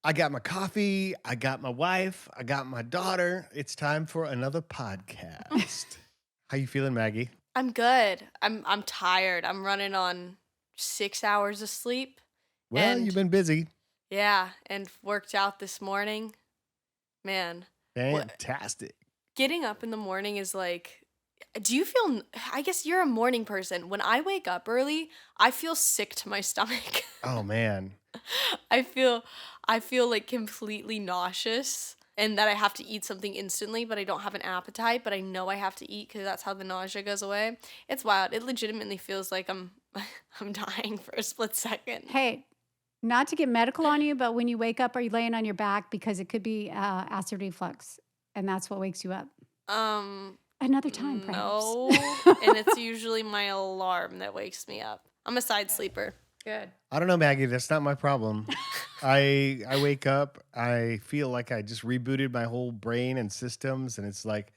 I got my coffee. I got my wife. I got my daughter. It's time for another podcast. How you feeling, Maggie? I'm good. I'm tired. I'm running on 6 hours of sleep Well, you've and been busy. yeah, and worked out this morning. Man, what Fantastic. getting up in the morning is like do you feel I guess you're a morning person. When I wake up early, I feel sick to my stomach. Oh, man. I feel I feel like completely nauseous and that I have to eat something instantly, but I don't have an appetite, but I know I have to eat cuz that's how the nausea goes away. It's wild. It legitimately feels like I'm I'm dying for a split second. Hey, not to get medical on you, but when you wake up, are you laying on your back? Because it could be acid reflux, and that's what wakes you up. Um Another time, perhaps. no, and it's usually my alarm that wakes me up. I'm a side sleeper. Good. I don't know, Maggie. That's not my problem. I wake up. I feel like I just rebooted my whole brain and systems, and it's like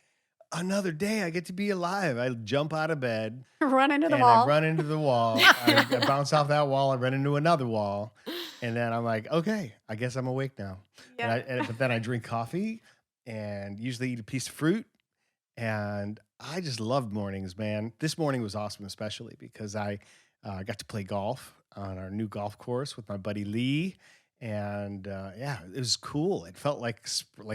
another day. I get to be alive. I jump out of bed. Run into the And wall. I run into the wall. I bounce off that wall. I run into another wall. And then I'm like, okay, I guess I'm awake now. Yeah. But then I drink coffee and usually eat a piece of fruit. And I just love mornings, man. This morning was awesome, especially because I got to play golf on our new golf course with my buddy Lee. And yeah, it was cool. It felt like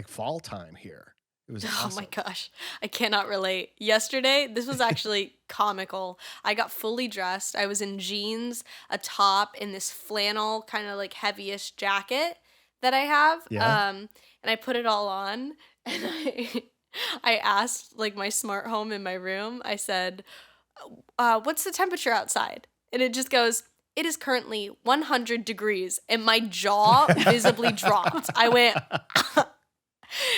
fall time here. It was Oh my awesome. gosh, I cannot relate. Yesterday, this was actually comical. I got fully dressed. I was in jeans, a top, and this flannel kind of like heavyish jacket that I have. Yeah. And I put it all on, and I asked like my smart home in my room. I said, "What's the temperature outside?" And it just goes. It is currently 100 degrees, and my jaw visibly dropped. I went,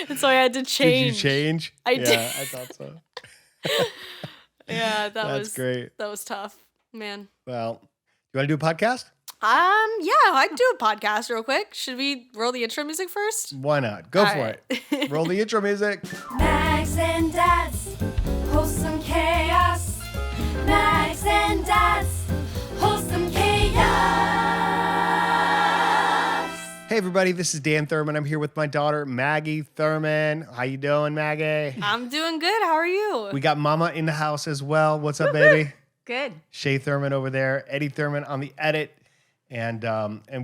and so I had to Did you change. change? I Yeah, did. I thought so. Yeah, That's great. that was tough, man. Well, you want to do a podcast? Yeah, I can do a podcast real quick. Should we roll the intro music first? Why not? Go All for right. it. Roll the intro music. Mags and Dads, wholesome chaos. Mags and Dads, wholesome chaos. Hey everybody, this is Dan Thurman. I'm here with my daughter Maggie Thurman. How you doing, Maggie? I'm doing good. How are you? We got Mama in the house as well. What's up, baby? Good. Shay Thurman over there, Eddie Thurman on the edit, and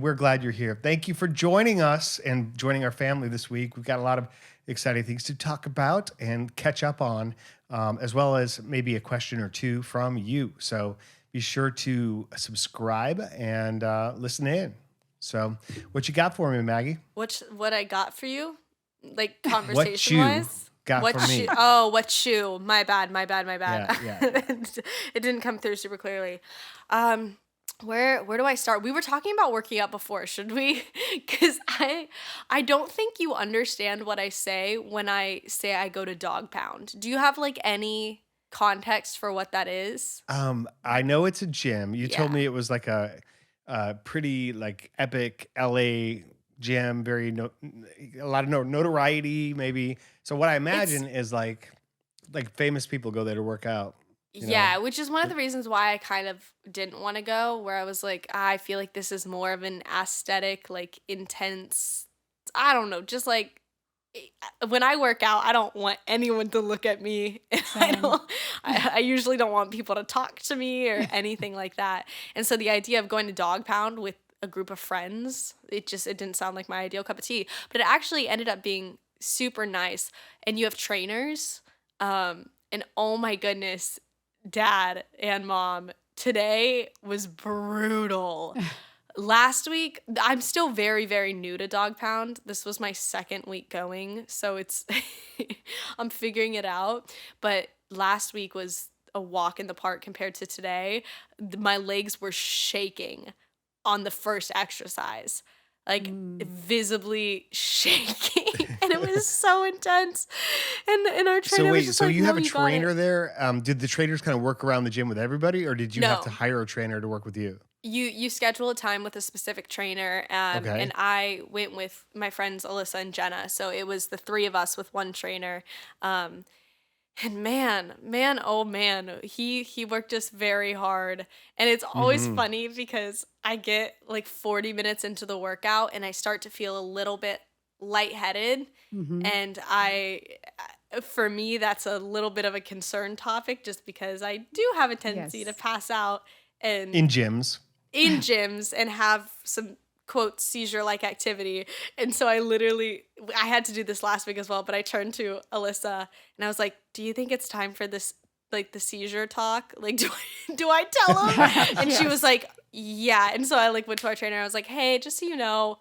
we're glad you're here. Thank you for joining us and joining our family this week. We've got a lot of exciting things to talk about and catch up on, as well as maybe a question or two from you. So be sure to subscribe and listen in. So what you got for me, Maggie? What I got for you? Like What conversation you wise? got What for me? shoe? Oh, what shoe? My bad. Yeah. It didn't come through super clearly. Where do I start? We were talking about working out before, should we? Because I don't think you understand what I say when I say I go to dog pound. Do you have like any context for what that is? I know it's a gym. You told Yeah. me it was like a pretty like epic LA gym, a lot of notoriety maybe. So what I imagine is like famous people go there to work out. You Yeah, know? which is one of the reasons why I kind of didn't want to go, where I was like, I feel like this is more of an aesthetic, like intense, I don't know, just like when I work out, I don't want anyone to look at me. And Same. I usually don't want people to talk to me or anything like that. And so the idea of going to dog pound with a group of friends, it didn't sound like my ideal cup of tea, but it actually ended up being super nice. And you have trainers, and oh my goodness, dad and mom, today was brutal. Last week, I'm still very, very new to Dog Pound. This was my second week going, so it's I'm figuring it out. But last week was a walk in the park compared to today. My legs were shaking on the first exercise, like visibly shaking, and it was so intense. And our trainer So was wait, just so like, you "No, have a you got it." trainer there? Did the trainers kind of work around the gym with everybody, or did you have to No. hire a trainer to work with you? You schedule a time with a specific trainer, and Okay. I went with my friends Alyssa and Jenna, so it was the three of us with one trainer. And oh man, he worked us very hard. And it's always funny because I get like 40 minutes into the workout and I start to feel a little bit lightheaded. Mm-hmm. And for me, that's a little bit of a concern topic just because I do have a tendency to pass out and In gyms. in gyms and have some quote seizure-like activity. And so I had to do this last week as well, but I turned to Alyssa and I was like, do you think it's time for this, like the seizure talk? Like, do I tell him? And she was like, yeah. And so I like went to our trainer. I was like, hey, just so you know,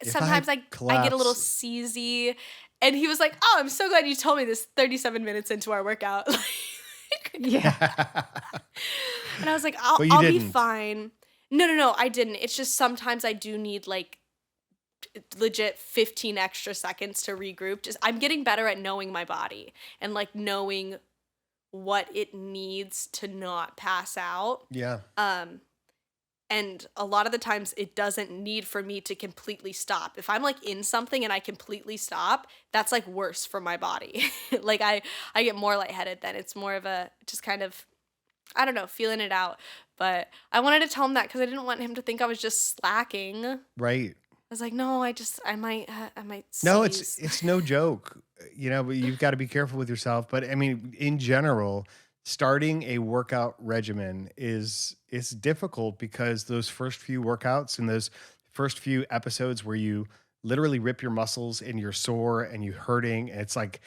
sometimes I get a little seezy. And he was like, oh, I'm so glad you told me this 37 minutes into our workout. Yeah. And I was like, I'll be fine. No, I didn't. It's just sometimes I do need like legit 15 extra seconds to regroup. Just I'm getting better at knowing my body and like knowing what it needs to not pass out. Yeah. And a lot of the times it doesn't need for me to completely stop. If I'm like in something and I completely stop, that's like worse for my body. Like I get more lightheaded then. It's more of a just kind of, I don't know, feeling it out. But I wanted to tell him that because I didn't want him to think I was just slacking. Right. I was like, no, I might seize. No, it's no joke, but you've got to be careful with yourself. But I mean, in general, starting a workout regimen is difficult because those first few workouts and those first few episodes where you literally rip your muscles and you're sore and you're hurting, and it's like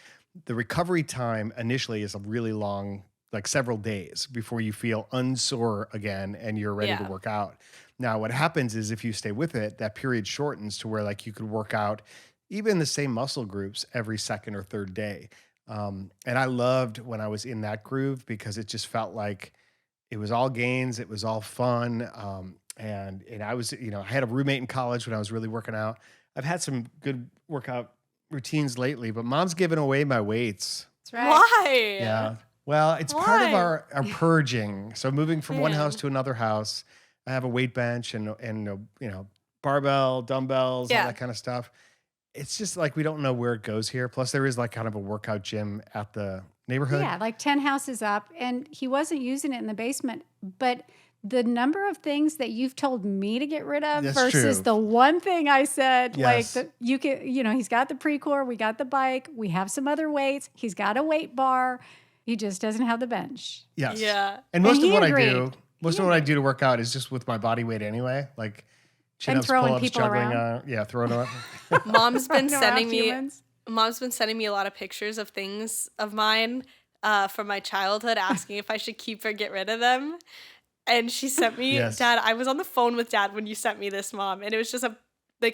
the recovery time initially is a really long, like several days before you feel unsore again and you're ready to work out. Now, what happens is if you stay with it, that period shortens to where like you could work out even the same muscle groups every second or third day. And I loved when I was in that groove because it just felt like it was all gains. It was all fun. And I was, I had a roommate in college when I was really working out. I've had some good workout routines lately, but Mom's giving away my weights. That's right. Why? Yeah. Well, it's part of Why? our purging. So moving from one house to another house, I have a weight bench and barbell, dumbbells, all that kind of stuff. It's just like we don't know where it goes here. Plus, there is like kind of a workout gym at the neighborhood. Yeah, like 10 houses up. And he wasn't using it in the basement. But the number of things that you've told me to get rid of That's versus true. the one thing I said, Yes. like, you can, he's got the Precor, we got the bike, we have some other weights, he's got a weight bar. He just doesn't have the bench. Yes. Yeah. And most And of what I agreed. do, most of what I do to work out is just with my body weight anyway. Like And chin-ups, throwing pull-ups, people juggling. around. Throwing around. Mom's been No sending me humans. Mom's been sending me a lot of pictures of things of mine from my childhood, asking if I should keep or get rid of them. And she sent me, Yes. Dad, I was on the phone with Dad when you sent me this, Mom, and it was just a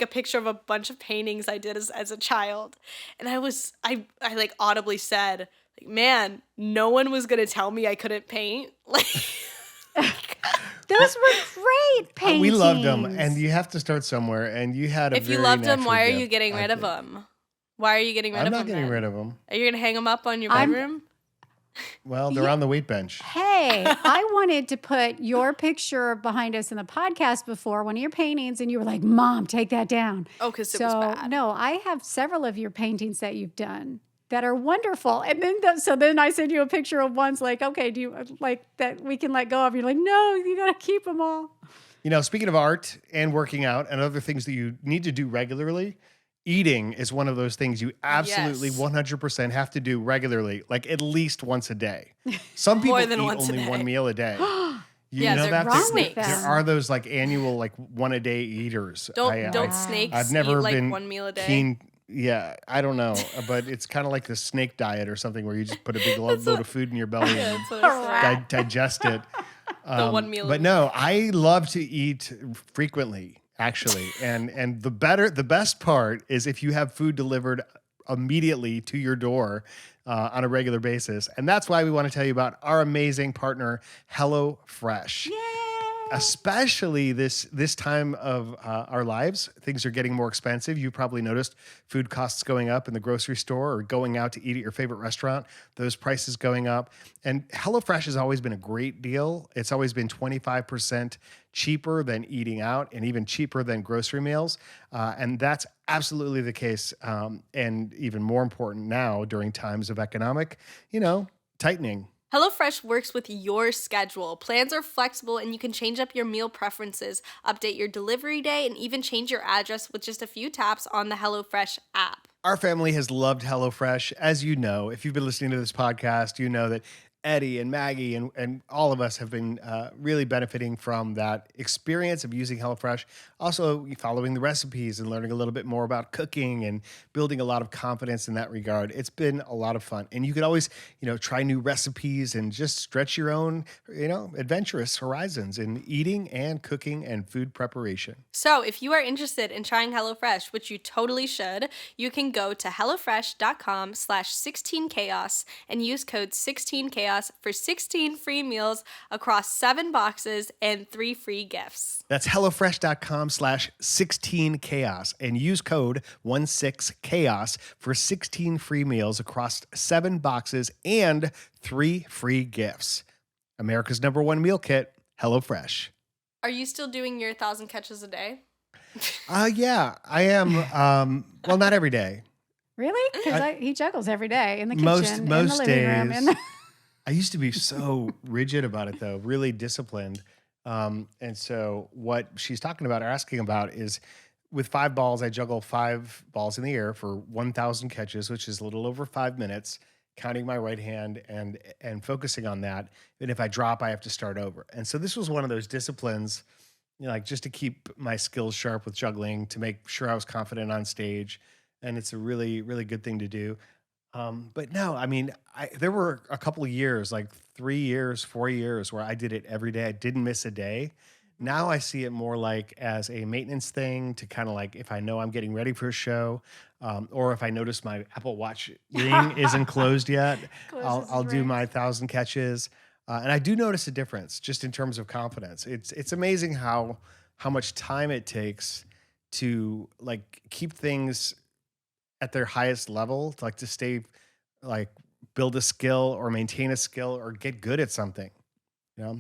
picture of a bunch of paintings I did as a child. And I like audibly said, like, man, no one was gonna tell me I couldn't paint. Like Those were great paintings. We loved them, and you have to start somewhere. And you had a if you very loved them, natural why are gift, you getting I rid of think. them? Why are you getting rid I'm of not them? getting then? rid of them. Are you gonna hang them up on your I'm- bedroom? Well, they're on the weight bench. Hey, I wanted to put your picture behind us in the podcast before, one of your paintings, and you were like, Mom, take that down. Oh, because it So, was bad. no, I have several of your paintings that you've done that are wonderful. And then, then I send you a picture of ones like, okay, do you like that we can let go of? You're like, no, you got to keep them all. Speaking of art and working out and other things that you need to do regularly, eating is one of those things you absolutely Yes. 100% have to do regularly, like at least once a day. Some people More than eat once a only day. one meal a day. You Yeah, know they're that? wrong There- with there them. are those like annual like one a day eaters. Don't snakes I've never eat like been one meal a day? keen. Yeah, I don't know, but it's kind of like the snake diet or something where you just put a big load of food in your belly and That's what I said. digest it. The one meal. But no, I love to eat frequently, actually. And the best part is if you have food delivered immediately to your door on a regular basis. And that's why we want to tell you about our amazing partner, HelloFresh. Yay! especially this time of our lives. Things are getting more expensive. You probably noticed food costs going up in the grocery store or going out to eat at your favorite restaurant. Those prices going up. And HelloFresh has always been a great deal. It's always been 25% cheaper than eating out and even cheaper than grocery meals. And that's absolutely the case. And even more important now during times of economic, tightening. HelloFresh works with your schedule. Plans are flexible and you can change up your meal preferences, update your delivery day, and even change your address with just a few taps on the HelloFresh app. Our family has loved HelloFresh. As you know, if you've been listening to this podcast, you know that Eddie and Maggie and all of us have been really benefiting from that experience of using HelloFresh. Also, following the recipes and learning a little bit more about cooking and building a lot of confidence in that regard. It's been a lot of fun. And you could always, try new recipes and just stretch your own, adventurous horizons in eating and cooking and food preparation. So if you are interested in trying HelloFresh, which you totally should, you can go to HelloFresh.com/16chaos and use code 16chaos for 16 free meals across 7 boxes and 3 free gifts. That's HelloFresh.com/16chaos and use code 16chaos for 16 free meals across 7 boxes and 3 free gifts. America's #1 meal kit, HelloFresh. Are you still doing your 1,000 catches a day? Yeah, I am. Well, not every day. Really? Because he juggles every day in the kitchen, Most in the living room. days. I used to be so rigid about it, though, really disciplined. And so what she's talking about or asking about is with 5 balls, I juggle 5 balls in the air for 1,000 catches, which is a little over 5 minutes, counting my right hand and focusing on that. And if I drop, I have to start over. And so this was one of those disciplines, just to keep my skills sharp with juggling, to make sure I was confident on stage. And it's a really, really good thing to do. But no, there were a couple of years, like 3 years, 4 years, where I did it every day. I didn't miss a day. Now I see it more like as a maintenance thing to kind of like if I know I'm getting ready for a show, or if I notice my Apple Watch ring isn't closed yet, I'll do my 1,000 catches. And I do notice a difference just in terms of confidence. It's amazing how much time it takes to keep things at their highest level, to stay, build a skill or maintain a skill or get good at something.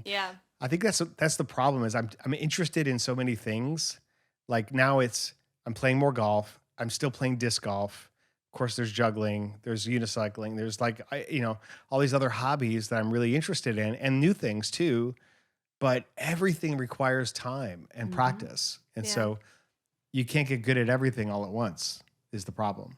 Yeah. I think that's the problem is I'm interested in so many things. Now I'm playing more golf. I'm still playing disc golf. Of course, there's juggling, there's unicycling, there's all these other hobbies that I'm really interested in and new things too. But everything requires time and practice. And so you can't get good at everything all at once. Is the problem.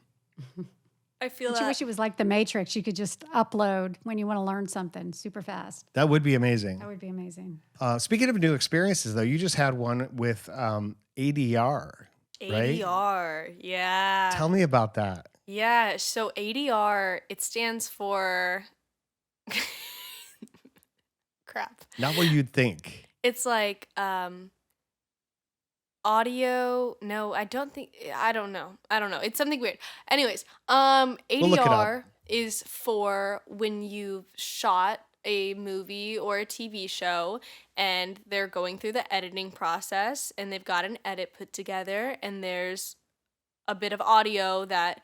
I feel Don't you wish it was like the Matrix? You could just upload when you want to learn something super fast. That would be amazing. That would be amazing. Speaking of new experiences, though, you just had one with ADR, right? ADR, yeah. Tell me about that. Yeah, so ADR, it stands for crap. Not what you'd think. It's like audio. No, I don't know. It's something weird. Anyways, ADR is for when you've shot a movie or a TV show and they're going through the editing process and they've got an edit put together and there's a bit of audio that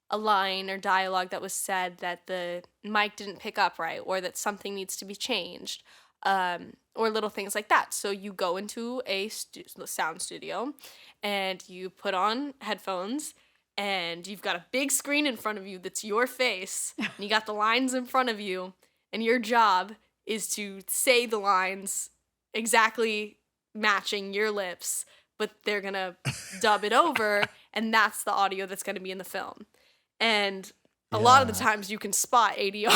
a line or dialogue that was said that the mic didn't pick up right or that something needs to be changed. Or little things like that. So you go into a sound studio and you put on headphones and you've got a big screen in front of you that's your face and you got the lines in front of you and your job is to say the lines exactly matching your lips, but they're gonna dub it over and that's the audio that's gonna be in the film. And a lot of the times you can spot ADR.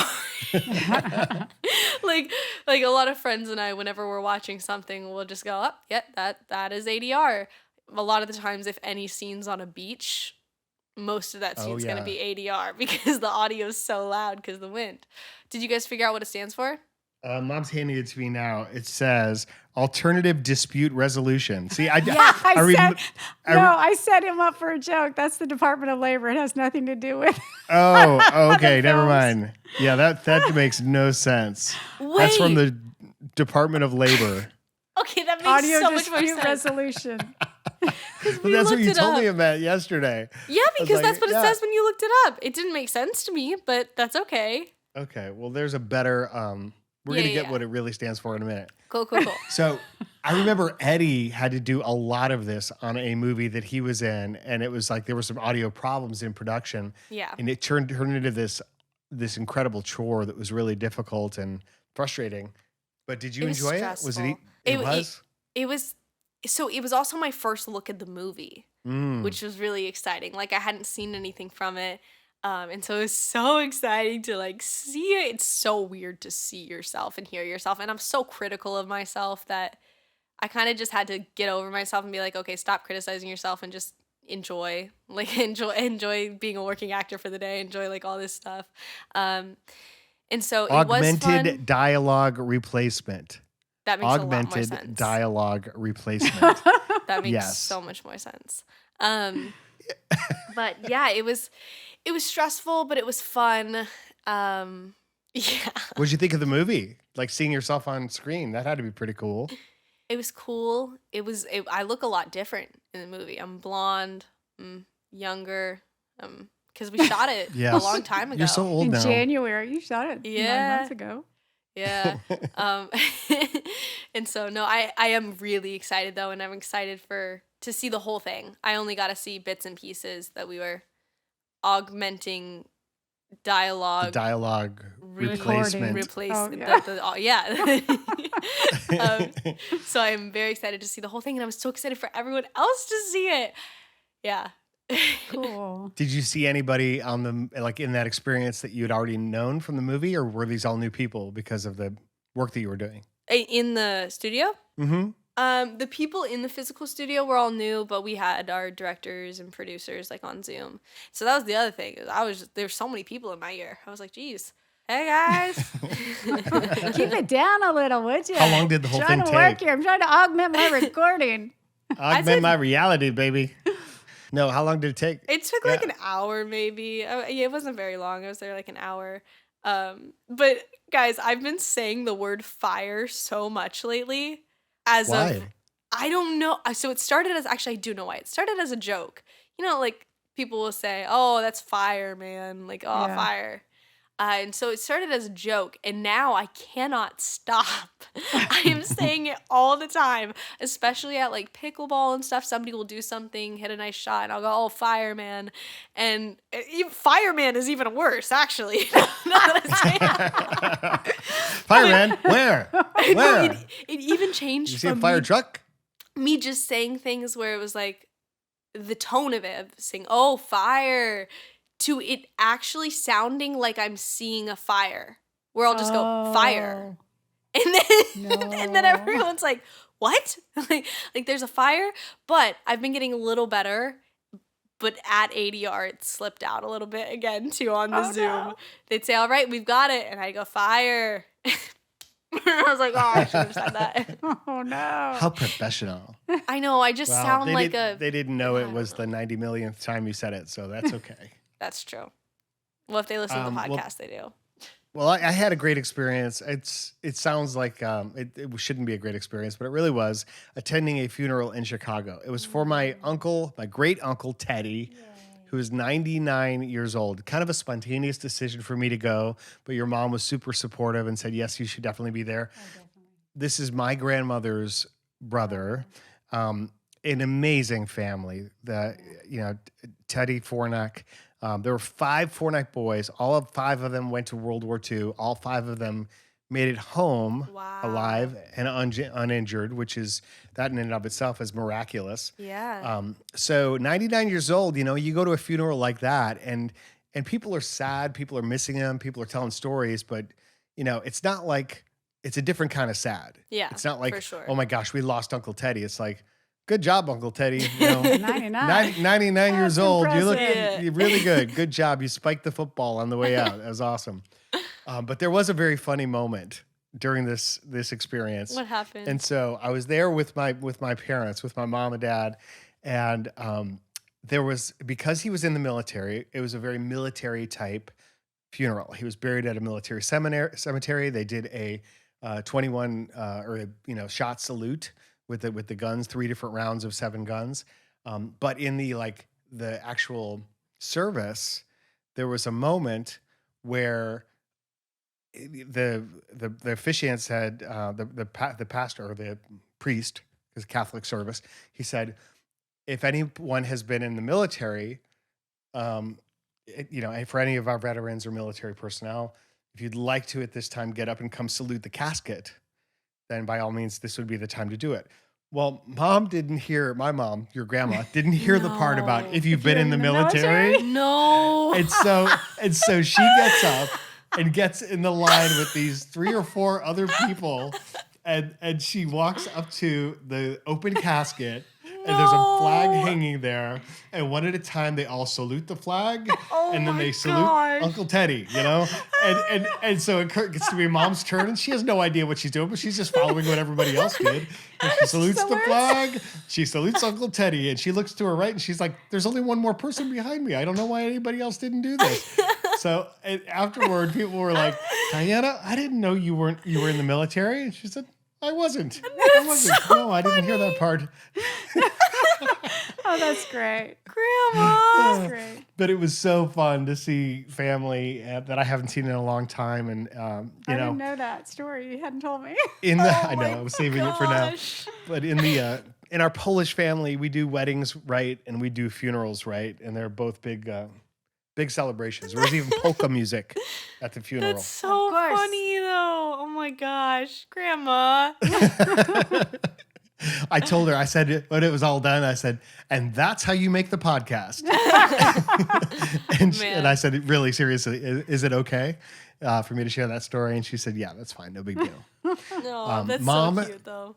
like a lot of friends and I, whenever we're watching something, we'll just go, that is ADR. A lot of the times, if any scene's on a beach, most of that scene's going to be ADR because the audio is so loud because of the wind. Did you guys figure out what it stands for? Mom's handing it to me now. It says alternative dispute resolution. See, I set him up for a joke. That's the Department of Labor. It has nothing to do with. Okay, never mind. Yeah, that makes no sense. Wait. That's from the Department of Labor. Okay, that That makes Audio so much more dispute sense. resolution. Well, we that's what looked you it told up. me about yesterday. Yeah, I was because like, that's what yeah. it says when you looked it up. It didn't make sense to me, but that's okay. Okay, well, there's a better. We're Yeah, gonna get yeah. what it really stands for in a minute. Cool, cool, cool. So I remember Eddie had to do a lot of this on a movie that he was in, and it was like there were some audio problems in production, Yeah. and it turned into this incredible chore that was really difficult and frustrating. But did you It was enjoy it? Was it? stressful. It was. It was. So it was also my first look at the movie, which was really exciting. Like I hadn't seen anything from it. And so it was so exciting to like see it. It's so weird to see yourself and hear yourself. And I'm so critical of myself that I kind of just had to get over myself and be like, okay, stop criticizing yourself and just enjoy being a working actor for the day, enjoy like all this stuff. And so it was Augmented fun. dialogue replacement. That makes a lot more Augmented sense. dialogue replacement. That makes Yes. so much more sense. But yeah, it was stressful, but it was fun. Yeah. What did you think of the movie? Like seeing yourself on screen, that had to be pretty cool. It was cool. I look a lot different in the movie. I'm blonde, younger, because we shot it a Yes. long time ago. You're so old In now. January. You shot it 9 Yeah. months ago. Yeah. And so no, I am really excited though, and I'm excited to see the whole thing. I only got to see bits and pieces that we were augmenting dialogue. The dialogue Recording. replacement. Oh, yeah. Yeah. So I'm very excited to see the whole thing, and I'm so excited for everyone else to see it. Yeah. Cool. Did you see anybody on the like in that experience that you had already known from the movie, or were these all new people because of the work that you were doing? In the studio? Mm-hmm. The people in the physical studio were all new, but we had our directors and producers like on Zoom. So that was the other thing. There's so many people in my ear. I was like, geez, hey guys. Keep it down a little, would you? How long did the whole trying thing to work take? here. I'm trying to augment my recording. Augment my reality, baby. No, how long did it take? It took like an hour maybe. Yeah, it wasn't very long. I was there like an hour. But guys, I've been saying the word fire so much lately. Why? I don't know. So it started as, actually I do know why. It started as a joke. You know, like people will say, oh, that's fire, man. Like, oh, Yeah. fire. And so it started as a joke, and now I cannot stop. I am saying it all the time, especially at like pickleball and stuff. Somebody will do something, hit a nice shot, and I'll go, oh, fireman. And fireman is even worse, actually. Now that I say it. Fireman, where? No, Where? it even changed You see a from fire truck? me just saying things where it was like the tone of it, of saying, oh, fire, to it actually sounding like I'm seeing a fire, where I'll just go, fire. And then and then everyone's like, what? like there's a fire? But I've been getting a little better. But at ADR, it slipped out a little bit again, too, on the Zoom. No. They'd say, all right, we've got it. And I go, fire. I was like, oh, I should have said that. Oh, no. How professional. I know, I just sound like They didn't know I it don't was the 90 millionth time you said it, so that's okay. That's true. Well, if they listen to the well- podcast, they do. Well, I had a great experience. It sounds like it shouldn't be a great experience, but it really was, attending a funeral in Chicago. It was for my uncle, my great uncle Teddy, who is 99 years old. Kind of a spontaneous decision for me to go, but your mom was super supportive and said, yes, you should definitely be there. This is my grandmother's brother. An amazing family. Teddy Fornack. There were 5 Fornack boys. All 5 of them went to World War II. All 5 of them made it home Wow. alive and uninjured, which is, that in and of itself is miraculous. Yeah. So 99 years old, you go to a funeral like that, and people are sad, people are missing him, people are telling stories, but it's not like, it's a different kind of sad. Yeah, It's not like, for sure. oh my gosh, we lost Uncle Teddy. It's like, good job, Uncle Teddy. 99. 99 years That's old. You look impressive. you're really good. Good job. You spiked the football on the way out. That was awesome. But there was a very funny moment during this experience. What happened? And so I was there with my parents, with my mom and dad, and there was, because he was in the military, it was a very military type funeral. He was buried at a military cemetery. They did a 21 shot salute with the guns, 3 different rounds of 7 guns. But in the actual service, there was a moment where the officiant said, the pastor or the priest, because Catholic service, he said, if anyone has been in the military, and for any of our veterans or military personnel, if you'd like to at this time get up and come salute the casket, then by all means, this would be the time to do it. Well, my mom, your grandma, didn't hear the part about if you've been in the military. No. And so she gets up and gets in the line with these 3 or 4 other people, and she walks up to the open casket, and there's a flag hanging there, and one at a time they all salute the flag, and then they salute Uncle Teddy, and so it gets to be Mom's turn, and she has no idea what she's doing, but she's just following what everybody else did. And she salutes the flag, she salutes Uncle Teddy, and she looks to her right, and she's like, "There's only one more person behind me. I don't know why anybody else didn't do this." So afterward, people were like, "Diana, I didn't know you were in the military," and she said, I wasn't. No, I didn't hear that part. Oh, that's great. Grandma. That's great. But it was so fun to see family that I haven't seen in a long time, and I didn't know that story. You hadn't told me. I know I was saving it for now. Gosh. But in our Polish family, we do weddings right, and we do funerals right, and they're both big celebrations. There was even polka music at the funeral. That's so Of course. funny, though. Oh my gosh, Grandma. I told her, I said, when it was all done, I said, and that's how you make the podcast. and I said, really, seriously, is it okay for me to share that story? And she said, yeah, that's fine. No big deal. No, that's Mom, so cute, though.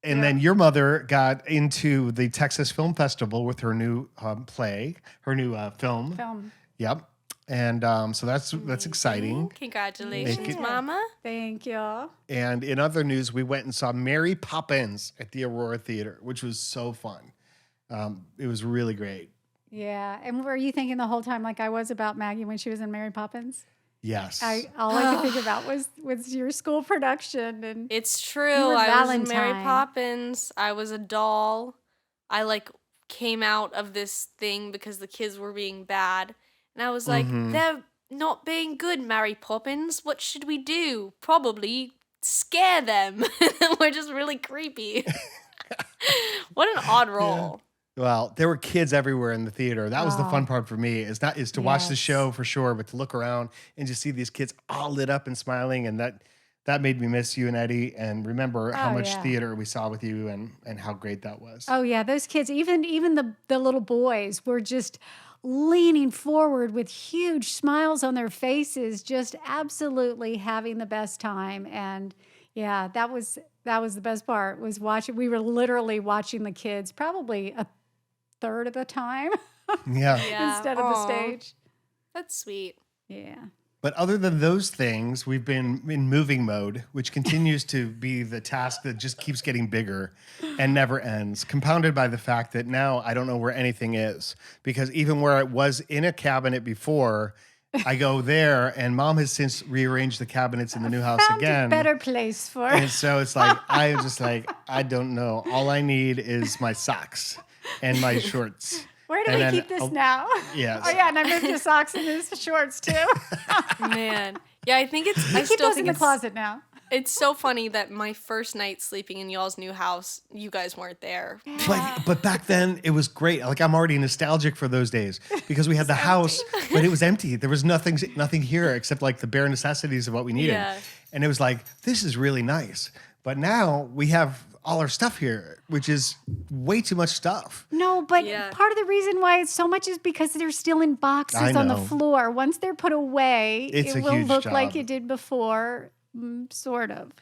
And then your mother got into the Texas Film Festival with her new play, her new film. Yep. And so that's exciting. Congratulations, Mama. Thank you. And in other news, we went and saw Mary Poppins at the Aurora Theater, which was so fun. It was really great. Yeah. And were you thinking the whole time like I was about Maggie when she was in Mary Poppins? Yes. All I could think about was your school production. And It's true. You were I was in Mary Valentine. Poppins. I was a doll. I came out of this thing because the kids were being bad. And I was like, they're not being good, Mary Poppins. What should we do? Probably scare them. We're just really creepy. What an odd role. Well, there were kids everywhere in the theater. That was the fun part for me, is to watch the show for sure, but to look around and just see these kids all lit up and smiling. And that made me miss you and Eddie, and remember how much theater we saw with you and how great that was. oh yeah, those kids, even the little boys were just leaning forward with huge smiles on their faces, just absolutely having the best time. And yeah, that was the best part, was watching. We were literally watching the kids probably a third of the time Yeah. instead of the stage. That's sweet. Yeah. But other than those things, we've been in moving mode, which continues to be the task that just keeps getting bigger and never ends, compounded by the fact that now I don't know where anything is. Because even where it was in a cabinet before, I go there, and Mom has since rearranged the cabinets in the new house Found again. a better place for And so it's like, I'm just like, I don't know. All I need is my socks and my shorts. Where do And we then keep this I'll- now? Yes. Oh yeah, and I moved his socks and his shorts too. Man. Yeah, I think it's. I Keep still those in think the it's, closet now. it's so funny that my first night sleeping in y'all's new house, you guys weren't there. But back then it was great. Like, I'm already nostalgic for those days because we had the house, but it was empty. There was nothing here except like the bare necessities of what we needed. Yeah. And it was like, this is really nice. But now we have all our stuff here, which is way too much stuff. No, but Yeah. part of the reason why it's so much is because they're still in boxes I on the know. floor. Once they're put away, It's it a will huge look job. like it did before, sort of.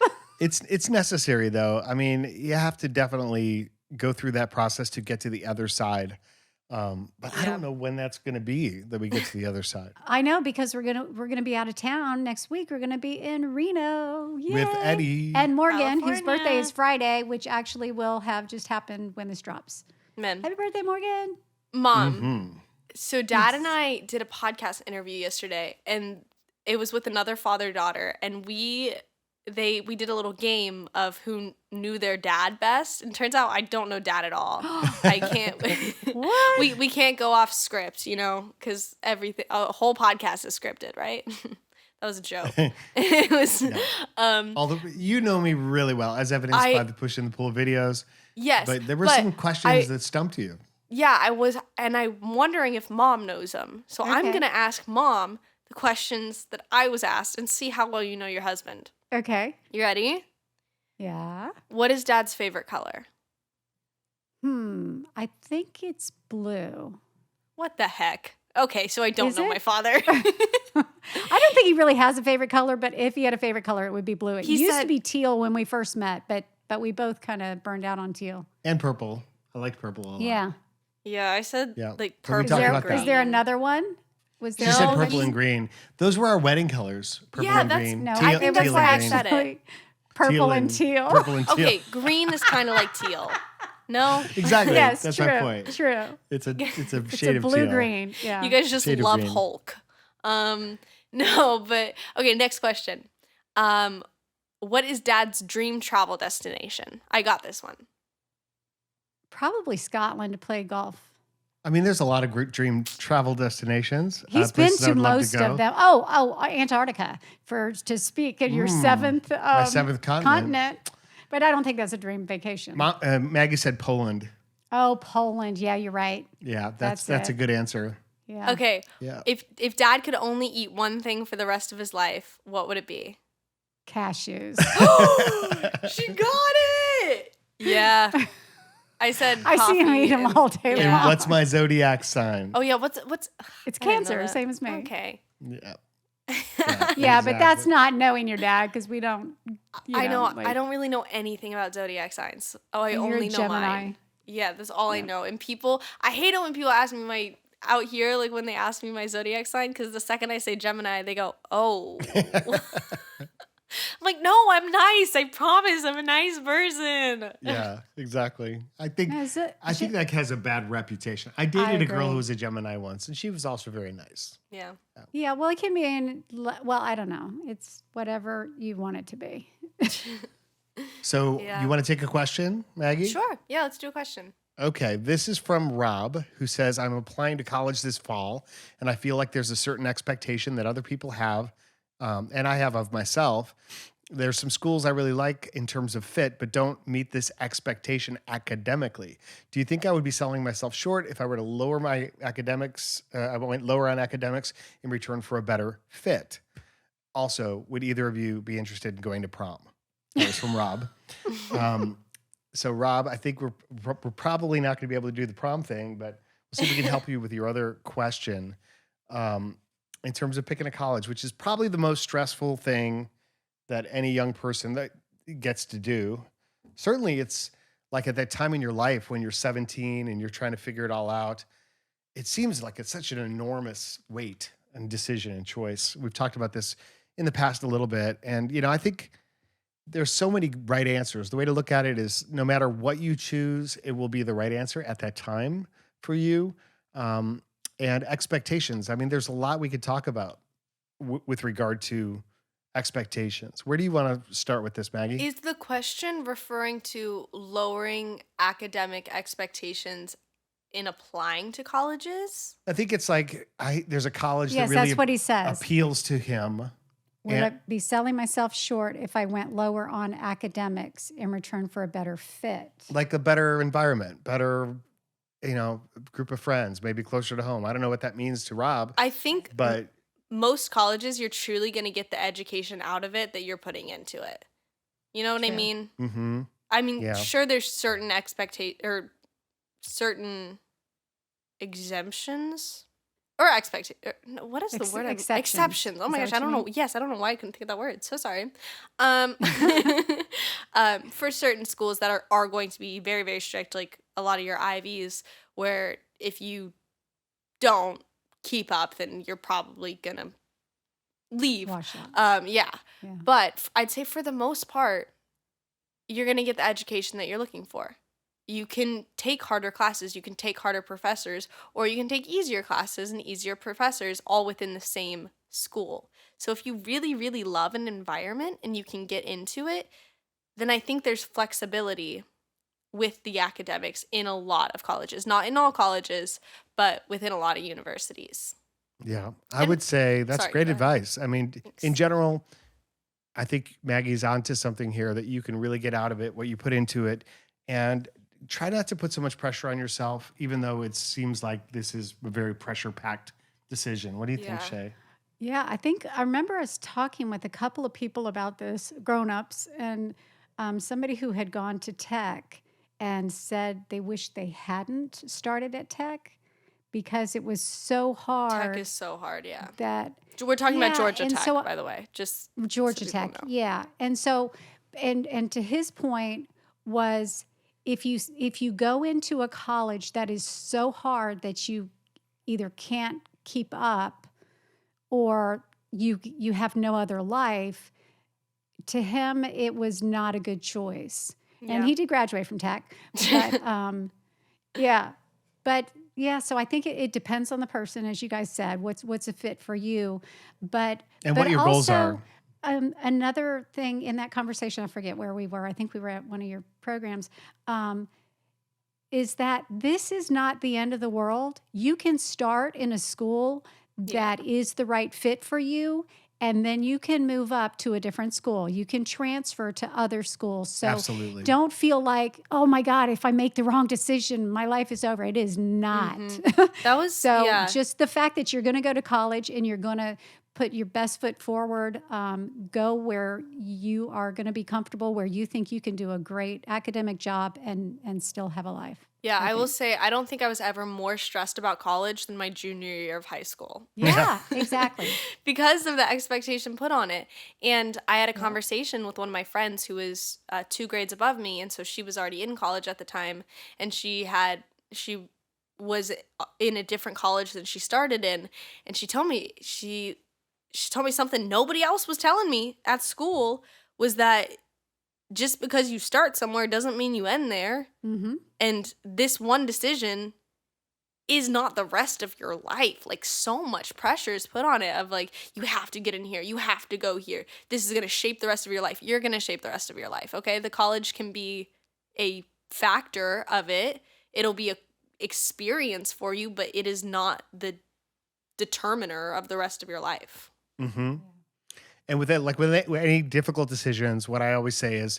It's necessary though. I mean, you have to definitely go through that process to get to the other side. But I don't know when that's going to be that we get to the other side. I know, because we're gonna be out of town next week. We're gonna be in Reno. With Yay. Eddie. and Morgan, whose birthday California. is Friday, which actually will have just happened when this drops. Man. Happy birthday, Morgan! Mom. So Dad and I did a podcast interview yesterday, and it was with another father-daughter, and we we did a little game of who knew their dad best, and turns out I don't know dad at all. I can't. What? we can't go off script, because everything, a whole podcast is scripted, right? That was a joke. It was. You know me really well, as evidenced by the Push in the Pool videos. Yes, but there were some questions that stumped you. Yeah, I was, and I'm wondering if Mom knows them. So I'm gonna ask Mom the questions that I was asked and see how well you know your husband. Okay. You ready? Yeah. What is Dad's favorite color? I think it's blue. What the heck? Okay, so I don't Is know it? my father. I don't think he really has a favorite color, but if he had a favorite color, it would be blue. It He used said- to be teal when we first met, but we both kind of burned out on teal. And purple. I liked purple a lot. Yeah. Yeah, I said Yeah. like So we purple. talked Is about there, that. is there another one? Was there She said No, purple but and green. Those were our wedding colors. Purple Yeah, and that's- green. No, I think that's teal why and I green. said it. Purple and teal. Purple and teal. Okay, green is kind of like teal. No, Exactly. Yes, That's true. my point. True. It's a It's shade a of blue teal. green. Yeah. you guys just Shade of love green. Hulk. No, but okay. Next question. What is Dad's dream travel destination? I got this one. Probably Scotland to play golf. I mean, there's a lot of dream travel destinations. He's been places I to would love most go. of them. Oh, Antarctica to speak at your seventh My seventh continent. But I don't think that's a dream vacation. Maggie said Poland. Oh, Poland. Yeah, you're right. Yeah, That's that's a it. good answer. Yeah. Okay. Yeah. If Dad could only eat one thing for the rest of his life, what would it be? Cashews. She got it. Yeah. I said I see him coffee eat them and- all day Yeah. long. And what's my zodiac sign? Oh yeah, what's It's I didn't know Cancer, that. same as me. Okay. Yeah. Yeah, but that's exactly. not knowing your dad because we don't. I know. like- I don't really know anything about zodiac signs. Oh, I You're a only know Gemini. mine. Yeah, that's all I know. And I hate it when people ask me out here, like when they ask me my zodiac sign, because the second I say Gemini, they go, "Oh." I'm like, no, I'm nice. I promise, I'm a nice person. Yeah, exactly. I think Is it- I think that has a bad reputation. I dated a girl agree. who was a Gemini once, and she was also very nice. Yeah. Yeah, well, it can be well, I don't know. It's whatever you want it to be. So Yeah. you want to take a question, Maggie? Sure. Yeah, let's do a question. Okay, this is from Rob, who says, I'm applying to college this fall, and I feel like there's a certain expectation that other people have, and I have of myself. There's some schools I really like in terms of fit, but don't meet this expectation academically. Do you think I would be selling myself short if I were to lower my academics, I went lower on academics in return for a better fit? Also, would either of you be interested in going to prom? That was from Rob. So Rob, I think we're probably not going to be able to do the prom thing, but we'll see if we can help you with your other question in terms of picking a college, which is probably the most stressful thing that any young person that gets to do. Certainly it's like at that time in your life when you're 17 and you're trying to figure it all out, it seems like it's such an enormous weight and decision and choice. We've talked about this in the past a little bit. And, I think there's so many right answers. The way to look at it is no matter what you choose, it will be the right answer at that time for you. And expectations. I mean, there's a lot we could talk about with regard to expectations. Where do you want to start with this, Maggie? Is the question referring to lowering academic expectations in applying to colleges? I think it's like there's a college Yes, that really that's what he says. appeals to him. Would I be selling myself short if I went lower on academics in return for a better fit? Like a better environment, better, group of friends, maybe closer to home. I don't know what that means to Rob, I think but most colleges, you're truly going to get the education out of it that you're putting into it. You know what I True. mean? mm-hmm. I mean, Yeah. sure, there's certain certain exemptions or what is the word? Exceptions. Exceptions. Oh my Is gosh, that I what don't you know. Yes, I don't know why I couldn't think of that word. So sorry. For certain schools that are going to be very, very strict, like a lot of your IVs, where if you don't keep up, then you're probably gonna leave. Wash out. Yeah. Yeah. But I'd say for the most part, you're gonna get the education that you're looking for. you can take harder classes, you can take harder professors, or you can take easier classes and easier professors all within the same school. So if you really, really love an environment and you can get into it, then I think there's flexibility with the academics in a lot of colleges. Not in all colleges, but within a lot of universities. Yeah, I And would say that's sorry, great go ahead. advice. I mean, Thanks. in general, I think Maggie's onto something here that you can really get out of it, what you put into it, and try not to put so much pressure on yourself, even though it seems like this is a very pressure-packed decision. What do you think, Yeah. Shay? Yeah, I think I remember us talking with a couple of people about this, grown-ups, and somebody who had gone to tech and said they wish they hadn't started at tech because it was so Tech hard is so hard, yeah. that We're talking about yeah, Georgia and Tech, so by the way, just so Georgia people Tech, know. yeah. And so, and to his point was, if you go into a college that is so hard that you either can't keep up or you have no other life, to him it was not a good choice. Yeah. And he did graduate from tech, but yeah, but yeah. So I think it depends on the person, as you guys said. What's a fit for you, but And what your goals also, are. another thing in that conversation, I forget where we were. I think we were at one of your programs. Is that this is not the end of the world. You can start in a school that is the right fit for you, and then you can move up to a different school. You can transfer to other schools. So Absolutely. don't feel like, oh my God, if I make the wrong decision, my life is over. It is not. That was, So yeah. just the fact that you're going to go to college and you're going to put your best foot forward, go where you are going to be comfortable, where you think you can do a great academic job and still have a life. Yeah, I will say, I don't think I was ever more stressed about college than my junior year of high school. Yeah, exactly. Because of the expectation put on it. And I had a conversation with one of my friends who was 2 grades above me, and so she was already in college at the time, and she was in a different college than she started in, and she told me something nobody else was telling me at school, was that just because you start somewhere doesn't mean you end there. Mm-hmm. And this one decision is not the rest of your life. Like, so much pressure is put on it of like, you have to get in here, you have to go here, this is going to shape the rest of your life. You're going to shape the rest of your life. Okay, the college can be a factor of it, it'll be a experience for you, but it is not the determiner of the rest of your life. Mm-hmm. And with that, like with any difficult decisions, what I always say is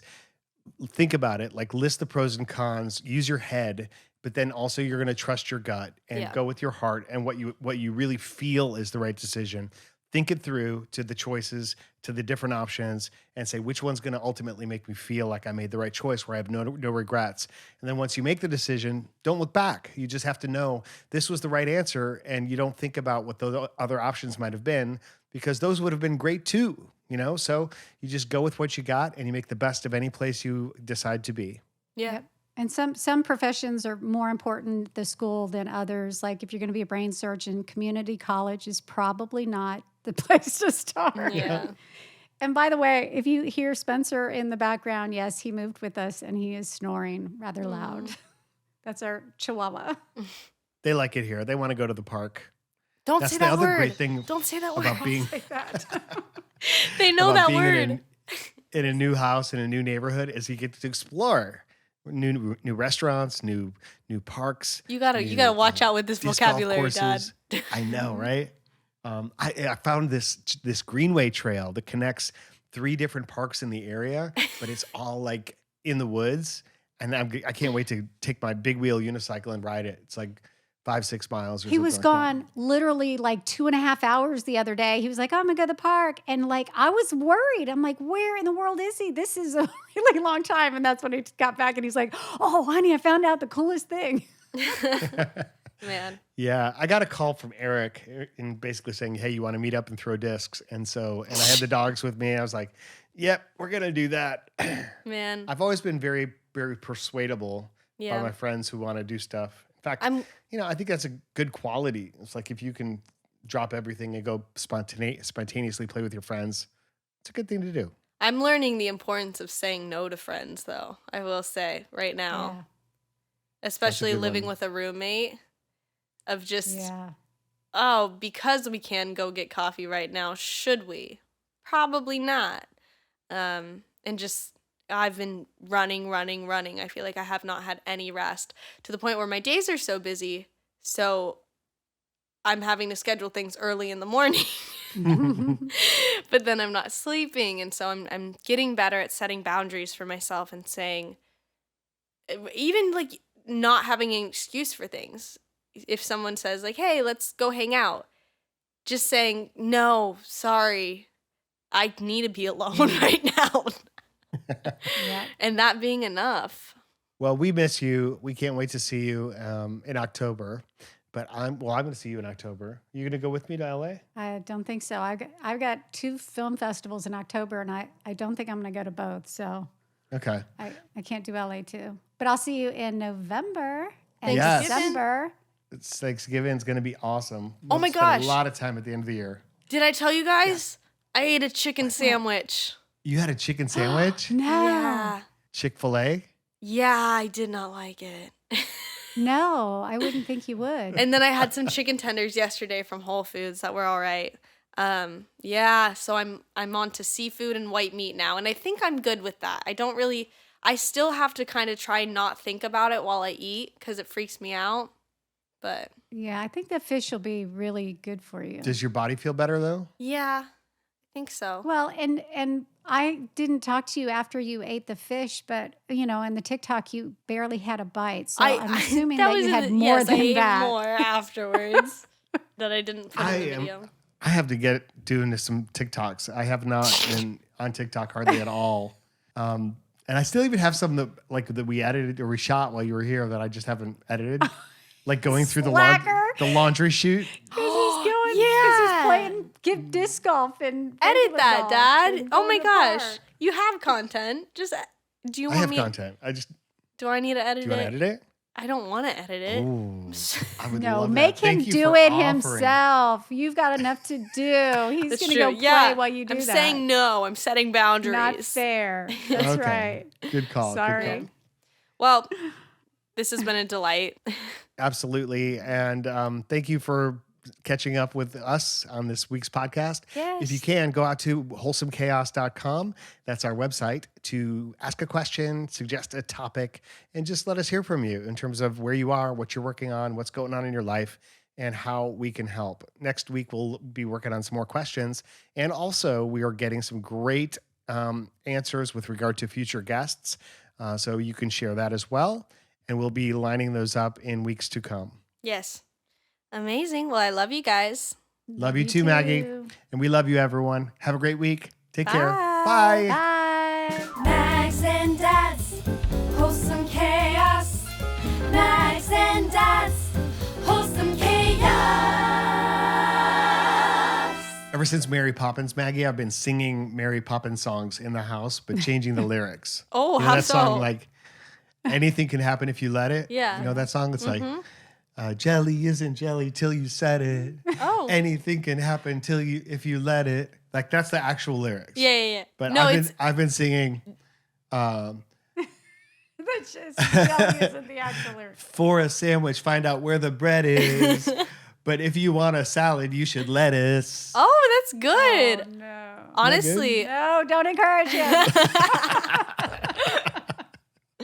think about it, like list the pros and cons, use your head, but then also you're going to trust your gut and go with your heart and what you really feel is the right decision. Think it through to the choices, to the different options, and say which one's going to ultimately make me feel like I made the right choice, where I have no regrets. And then once you make the decision, don't look back. You just have to know this was the right answer, and you don't think about what those other options might have been, because those would have been great too, you know? So you just go with what you got and you make the best of any place you decide to be. Yeah. Yep. And some professions are more important, the school, than others. Like if you're going to be a brain surgeon, community college is probably not the place to start. Yeah. And by the way, if you hear Spencer in the background, yes, he moved with us and he is snoring rather loud. That's our Chihuahua. They like it here. They want to go to the park. Don't That's say the that other word. great thing Don't say that about word. being They know about that being word. in a new house, in a new neighborhood, is you get to explore new restaurants, new parks. You gotta new, watch out with this disc golf vocabulary, Dad. courses. I know, right? I found this greenway trail that connects 3 different parks in the area, but it's all like in the woods. And I can't wait to take my big wheel unicycle and ride it. It's like 5-6 miles. Or He was something like that. gone literally like 2.5 hours the other day. He was like, oh, I'm going to go to the park. And like, I was worried. I'm like, where in the world is he? This is a really long time. And that's when he got back and he's like, oh, honey, I found out the coolest thing. Man. Yeah, I got a call from Eric and basically saying, hey, you want to meet up and throw discs? And I had the dogs with me. I was like, yep, we're going to do that. Man. I've always been very, very persuadable by my friends who want to do stuff. In fact, I think that's a good quality. It's like if you can drop everything and go spontaneously play with your friends, it's a good thing to do. I'm learning the importance of saying no to friends, though. I will say right now. especially good living one. with a roommate, of just, Yeah. oh, because we can go get coffee right now, should we? Probably not. And just, I've been running. I feel like I have not had any rest to the point where my days are so busy. So I'm having to schedule things early in the morning. But then I'm not sleeping. And so I'm getting better at setting boundaries for myself and saying, even like not having an excuse for things. If someone says like, hey, let's go hang out, just saying, no, sorry, I need to be alone right now. Yeah. And that being enough. Well, we miss you. We can't wait to see you in October. But I'm going to see you in October. You going to go with me to LA? I don't think so. I've got 2 film festivals in October, and I don't think I'm going to go to both. So Okay. I can't do LA too. But I'll see you in November and Yes. December. It's Thanksgiving's going to be awesome. Oh my We'll spend gosh. a lot of time at the end of the year. Did I tell you guys? I ate a chicken sandwich. You had a chicken sandwich? No. Yeah. Chick-fil-A? Yeah, I did not like it. No, I wouldn't think you would. And then I had some chicken tenders yesterday from Whole Foods that were all right. Yeah, so I'm on to seafood and white meat now, and I think I'm good with that. I still have to kind of try not think about it while I eat because it freaks me out. But Yeah, I think the fish will be really good for you. Does your body feel better though? yeah, I think so. Well, and I didn't talk to you after you ate the fish, but in the TikTok you barely had a bite. So I'm assuming that you had more yes, than I ate that. more afterwards that I didn't put in the video. I have to get doing some TikToks. I have not been on TikTok hardly at all. And I still even have some that we edited or we shot while you were here that I just haven't edited. Like going through the laundry chute. He's playing disc golf and Edit regular that, golf Dad. and Oh go my to the gosh. park. You have content. Just do you I want have me content. Do I need to edit Do you want to edit it? I don't want to edit it. Ooh, I would No, love make that. Thank him you do for it offering. himself. You've got enough to do. He's That's going to true. go play while you do I'm that. saying no. I'm setting boundaries. Not fair. That's Okay. right. Good call. Sorry. Good call. Well, this has been a delight. Absolutely. And thank you for catching up with us on this week's podcast. Yes. If you can, go out to wholesomechaos.com. That's our website to ask a question, suggest a topic, and just let us hear from you in terms of where you are, what you're working on, what's going on in your life, and how we can help. Next week, we'll be working on some more questions. And also, we are getting some great answers with regard to future guests. So you can share that as well. And we'll be lining those up in weeks to come. Yes. Amazing. Well, I love you guys. Love you too, Maggie. And we love you, everyone. Have a great week. Take care. Bye. Bye. Bye. Mags and Dads, wholesome chaos. Mags and Dads, wholesome chaos. Ever since Mary Poppins, Maggie, I've been singing Mary Poppins songs in the house, but changing the lyrics. Oh, You know how that so? song, like, anything can happen if you let it? Yeah. You know that song? It's like, jelly isn't jelly till you said it. Oh. Anything can happen if you let it. Like, that's the actual lyrics. Yeah. But no, I've been singing That's just jelly isn't the actual lyric. for a sandwich, find out where the bread is. But if you want a salad, you should lettuce. Oh, that's good. Oh, no. Honestly, No, don't encourage him.